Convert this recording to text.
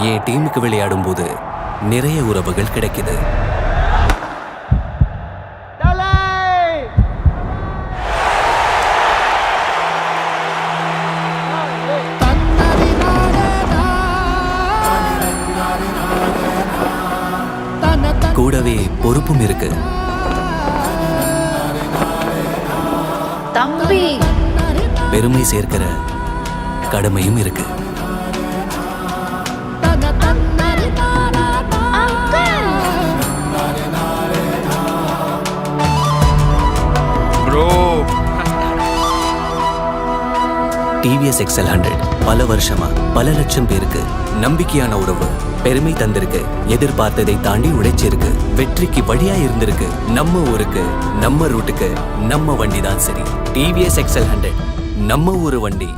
என் டீமுக்கு விளையாடும் போது நிறைய உறவுகள் கிடைக்குது. கூடவே பொறுப்பும் இருக்கு. தம்பி, பெருமை சேர்க்கிற கடமையும் இருக்கு. டிவிஎஸ் XL 100 பல வருஷமா பல லட்சம் பேருக்கு நம்பிக்கையான உறவு, பெருமை தந்திருக்கு. எதிர்பார்த்ததை தாண்டி உழைச்சிருக்கு. வெற்றிக்கு வழியா இருந்திருக்கு. நம்ம ஊருக்கு, நம்ம ரூட்டுக்கு நம்ம வண்டி தான் சரி. டிவிஎஸ் XL 100 நம்ம ஊரு வண்டி.